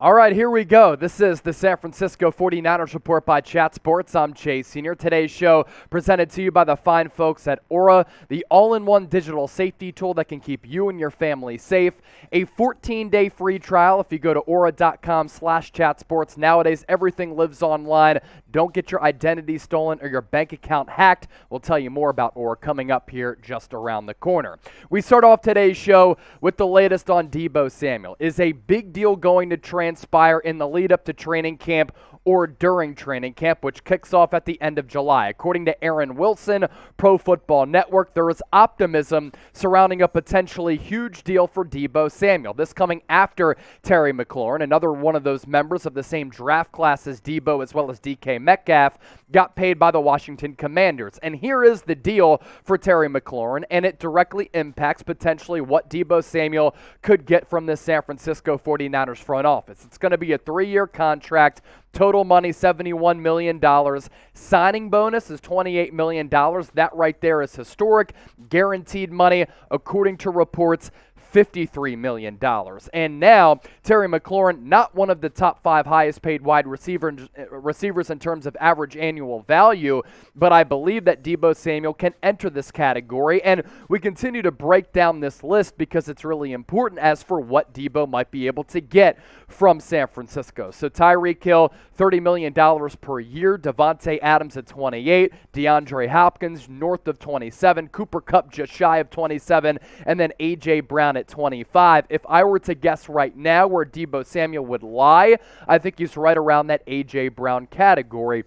All right, here we go. This is the San Francisco 49ers Report by Chat Sports. I'm Chase Senior. Today's show presented to you by the fine folks at Aura, the all-in-one digital safety tool that can keep you and your family safe. A 14-day free trial if you go to aura.com/chatsports. Nowadays, everything lives online. Don't get your identity stolen or your bank account hacked. We'll tell you more about Aura coming up here just around the corner. We start off today's show with the latest on Deebo Samuel. Is a big deal going to transpire in the lead up to training camp or during training camp, which kicks off at the end of July? According to Aaron Wilson, Pro Football Network, there is optimism surrounding a potentially huge deal for Deebo Samuel. This coming after Terry McLaurin, another one of those members of the same draft class as Deebo, as well as DK Metcalf, got paid by the Washington Commanders. And here is the deal for Terry McLaurin, and it directly impacts potentially what Deebo Samuel could get from the San Francisco 49ers front office. It's going to be a 3-year contract. Total money, $71 million. Signing bonus is $28 million. That right there is historic. Guaranteed money, according to reports, $53 million. And now, Terry McLaurin, not one of the top 5 highest paid wide receivers in terms of average annual value, but I believe that Deebo Samuel can enter this category. And we continue to break down this list because it's really important as for what Deebo might be able to get from San Francisco. So Tyreek Hill, $30 million per year. Devontae Adams at 28. DeAndre Hopkins north of 27. Cooper Kupp just shy of 27. And then A.J. Brown at 25. If I were to guess right now where Deebo Samuel would lie, I think he's right around that A.J. Brown category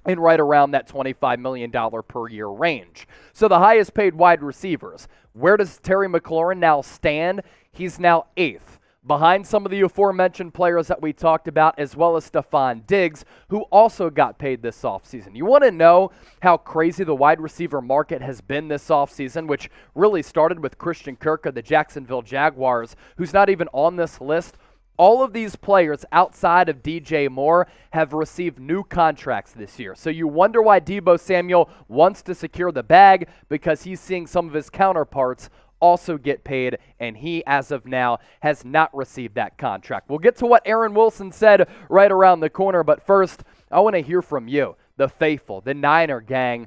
and right around that $25 million per year range. So the highest paid wide receivers. Where does Terry McLaurin now stand? He's now 8th, behind some of the aforementioned players that we talked about, as well as Stephon Diggs, who also got paid this offseason. You want to know how crazy the wide receiver market has been this offseason, which really started with Christian Kirk of the Jacksonville Jaguars, who's not even on this list. All of these players outside of DJ Moore have received new contracts this year. So you wonder why Deebo Samuel wants to secure the bag, because he's seeing some of his counterparts also get paid, and he, as of now, has not received that contract. We'll get to what Aaron Wilson said right around the corner, but first, I want to hear from you, the faithful, the Niner gang.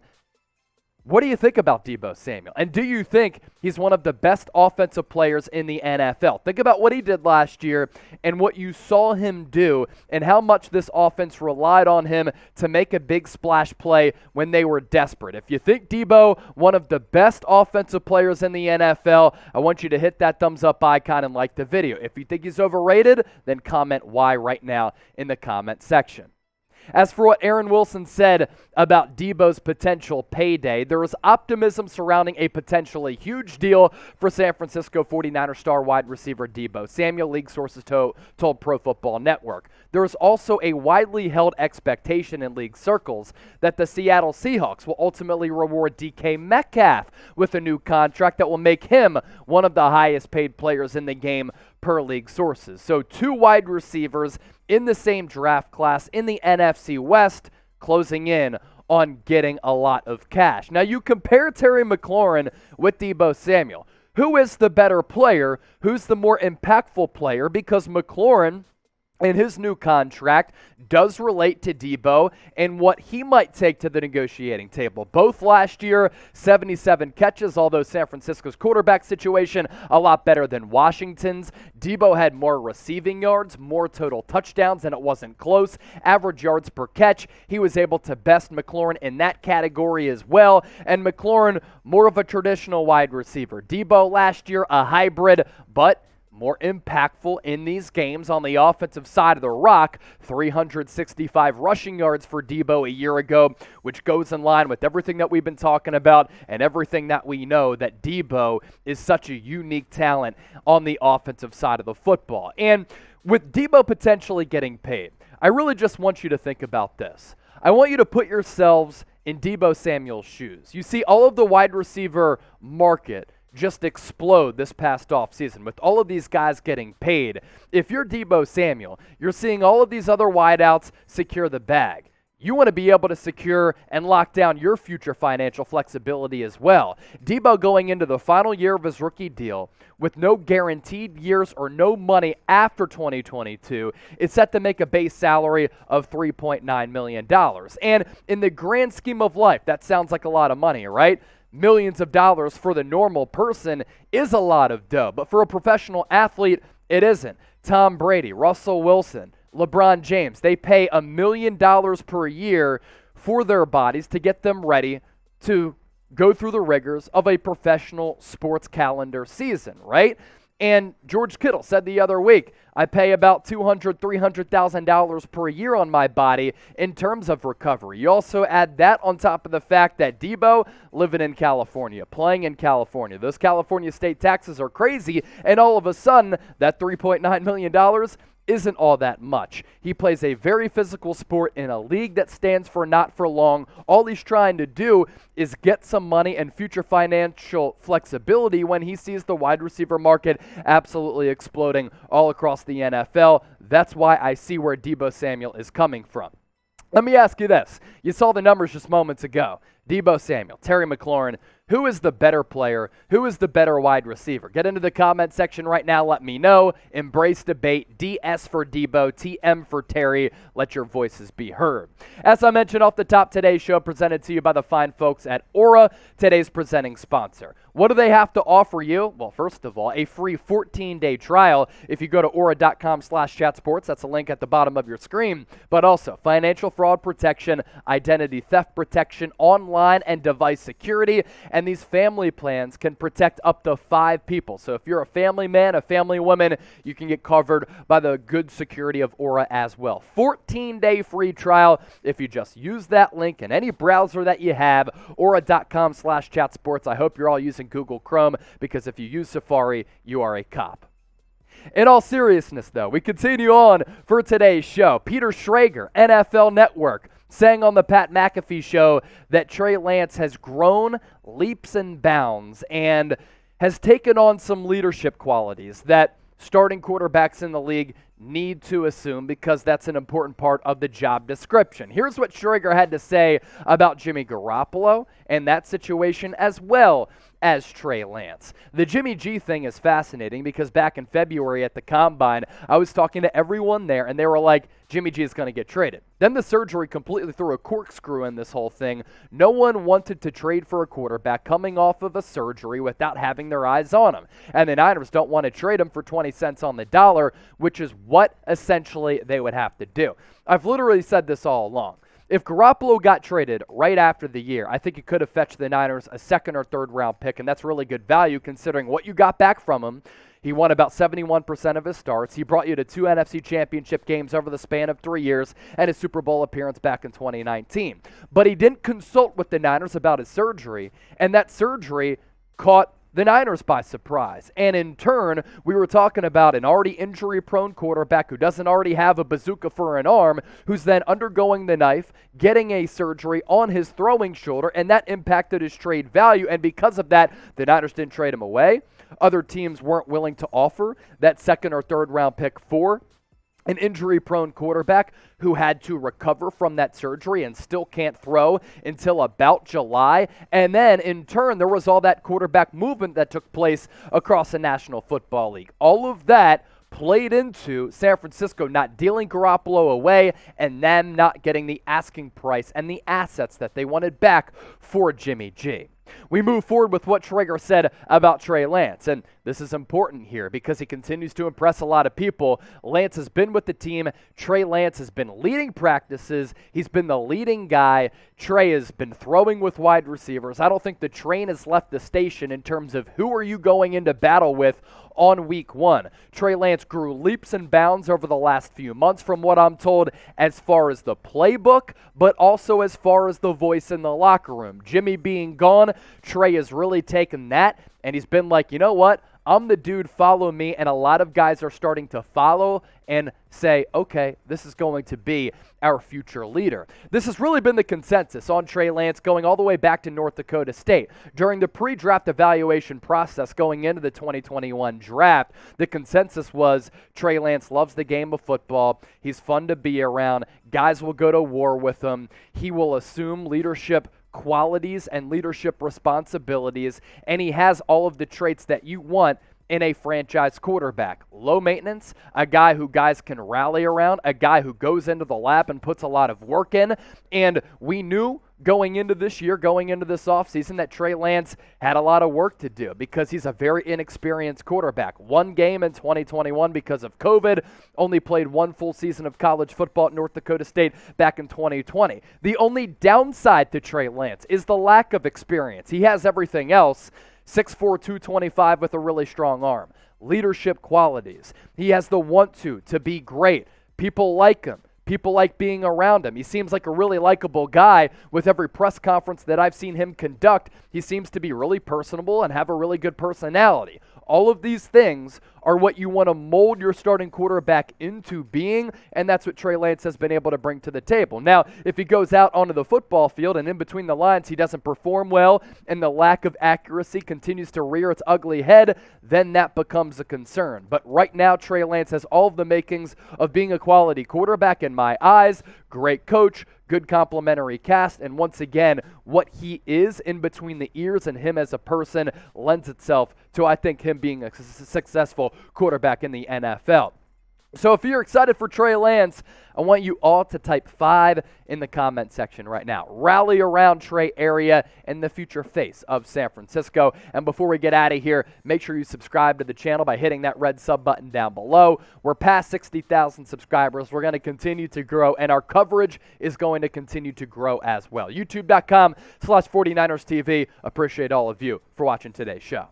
What do you think about Deebo Samuel? And do you think he's one of the best offensive players in the NFL? Think about what he did last year and what you saw him do and how much this offense relied on him to make a big splash play when they were desperate. If you think Deebo, one of the best offensive players in the NFL, I want you to hit that thumbs up icon and like the video. If you think he's overrated, then comment why right now in the comment section. As for what Aaron Wilson said about Deebo's potential payday, there is optimism surrounding a potentially huge deal for San Francisco 49ers star wide receiver Deebo Samuel, league sources told Pro Football Network. There is also a widely held expectation in league circles that the Seattle Seahawks will ultimately reward DK Metcalf with a new contract that will make him one of the highest paid players in the game per league sources. So 2 wide receivers in the same draft class in the NFC West closing in on getting a lot of cash. Now you compare Terry McLaurin with Deebo Samuel. Who is the better player? Who's the more impactful player? Because McLaurin, and his new contract, does relate to Deebo and what he might take to the negotiating table. Both last year, 77 catches, although San Francisco's quarterback situation a lot better than Washington's. Deebo had more receiving yards, more total touchdowns, and it wasn't close. Average yards per catch, he was able to best McLaurin in that category as well. And McLaurin, more of a traditional wide receiver. Deebo last year, a hybrid, but more impactful in these games on the offensive side of the rock. 365 rushing yards for Deebo a year ago, which goes in line with everything that we've been talking about and everything that we know, that Deebo is such a unique talent on the offensive side of the football. And with Deebo potentially getting paid, I really just want you to think about this. I want you to put yourselves in Deebo Samuel's shoes. You see all of the wide receiver market just explode this past offseason with all of these guys getting paid. If you're Deebo Samuel, you're seeing all of these other wideouts secure the bag. you want to be able to secure and lock down your future financial flexibility as well. Deebo going into the final year of his rookie deal with no guaranteed years or no money after 2022 is set to make a base salary of $3.9 million. And in the grand scheme of life, that sounds like a lot of money, right? Millions of dollars for the normal person is a lot of dough, but for a professional athlete, it isn't. Tom Brady, Russell Wilson, LeBron James, they pay $1 million per year for their bodies to get them ready to go through the rigors of a professional sports calendar season, right? And George Kittle said the other week, I pay about $200,000, $300,000 per year on my body in terms of recovery. You also add that on top of the fact that Deebo living in California, playing in California. Those California state taxes are crazy, and all of a sudden, that $3.9 million isn't all that much. He plays a very physical sport in a league that stands for not for long. All he's trying to do is get some money and future financial flexibility when he sees the wide receiver market absolutely exploding all across the NFL. That's why I see where Deebo Samuel is coming from. Let me ask you this. You saw the numbers just moments ago. Deebo Samuel, Terry McLaurin, who is the better player? Who is the better wide receiver? Get into the comment section right now. Let me know. Embrace debate. DS for Deebo, TM for Terry. Let your voices be heard. As I mentioned off the top, today's show presented to you by the fine folks at Aura, today's presenting sponsor. What do they have to offer you? Well, first of all, a free 14-day trial if you go to aura.com/chatsports. That's a link at the bottom of your screen. But also financial fraud protection, identity theft protection, online and device security, and these family plans can protect up to 5 people. So if you're a family man, a family woman, you can get covered by the good security of Aura as well. 14-day free trial if you just use that link in any browser that you have, aura.com/chatsports. I hope you're all using Google Chrome, because if you use Safari, you are a cop. In all seriousness, though, we continue on for today's show. Peter Schrager, NFL Network, saying on the Pat McAfee Show that Trey Lance has grown leaps and bounds and has taken on some leadership qualities that starting quarterbacks in the league need to assume, because that's an important part of the job description. Here's what Schrager had to say about Jimmy Garoppolo and that situation, as well as Trey Lance. The Jimmy G thing is fascinating because back in February at the Combine, I was talking to everyone there, and they were like, Jimmy G is going to get traded. Then the surgery completely threw a corkscrew in this whole thing. No one wanted to trade for a quarterback coming off of a surgery without having their eyes on him. And the Niners don't want to trade him for 20 cents on the dollar, which is what essentially they would have to do. I've literally said this all along. If Garoppolo got traded right after the year, I think it could have fetched the Niners a second or third round pick, and that's really good value considering what you got back from him. He won about 71% of his starts. He brought you to 2 NFC championship games over the span of 3 years and a Super Bowl appearance back in 2019. But he didn't consult with the Niners about his surgery, and that surgery caught the Niners by surprise. And in turn, we were talking about an already injury-prone quarterback who doesn't already have a bazooka for an arm, who's then undergoing the knife, getting a surgery on his throwing shoulder, and that impacted his trade value. And because of that, the Niners didn't trade him away. Other teams weren't willing to offer that second or third round pick for an injury-prone quarterback who had to recover from that surgery and still can't throw until about July. And then, in turn, there was all that quarterback movement that took place across the National Football League. All of that played into San Francisco not dealing Garoppolo away and them not getting the asking price and the assets that they wanted back for Jimmy G. We move forward with what Schrager said about Trey Lance, and this is important here because he continues to impress a lot of people. Lance has been with the team. Trey Lance has been leading practices. He's been the leading guy. Trey has been throwing with wide receivers. I don't think the train has left the station in terms of who are you going into battle with on week 1. Trey Lance grew leaps and bounds over the last few months from what I'm told as far as the playbook, but also as far as the voice in the locker room. Jimmy being gone, Trey has really taken that, and he's been like, you know what? I'm the dude, follow me, and a lot of guys are starting to follow and say, okay, this is going to be our future leader. This has really been the consensus on Trey Lance going all the way back to North Dakota State. During the pre-draft evaluation process going into the 2021 draft, the consensus was Trey Lance loves the game of football. He's fun to be around. Guys will go to war with him. He will assume leadership qualities and leadership responsibilities, and he has all of the traits that you want in a franchise quarterback. Low maintenance, a guy who guys can rally around, a guy who goes into the lab and puts a lot of work in. And we knew going into this year, going into this offseason, that Trey Lance had a lot of work to do because he's a very inexperienced quarterback. One game in 2021 because of COVID, only played one full season of college football at North Dakota State back in 2020. The only downside to Trey Lance is the lack of experience. He has everything else. 6'4", 225 with a really strong arm. Leadership qualities. He has the want to be great. People like him. People like being around him. He seems like a really likable guy. With every press conference that I've seen him conduct, he seems to be really personable and have a really good personality. All of these things are what you want to mold your starting quarterback into being, and that's what Trey Lance has been able to bring to the table. Now, if he goes out onto the football field and in between the lines he doesn't perform well and the lack of accuracy continues to rear its ugly head, then that becomes a concern. But right now, Trey Lance has all of the makings of being a quality quarterback in my eyes. Great coach, good complementary cast, and once again, what he is in between the ears and him as a person lends itself to, I think, him being a successful quarterback in the NFL. So if you're excited for Trey Lance, I want you all to type 5 in the comment section right now. Rally around Trey area and the future face of San Francisco. And before we get out of here, make sure you subscribe to the channel by hitting that red sub button down below. We're past 60,000 subscribers. We're going to continue to grow, and our coverage is going to continue to grow as well. YouTube.com/49ers TV. Appreciate all of you for watching today's show.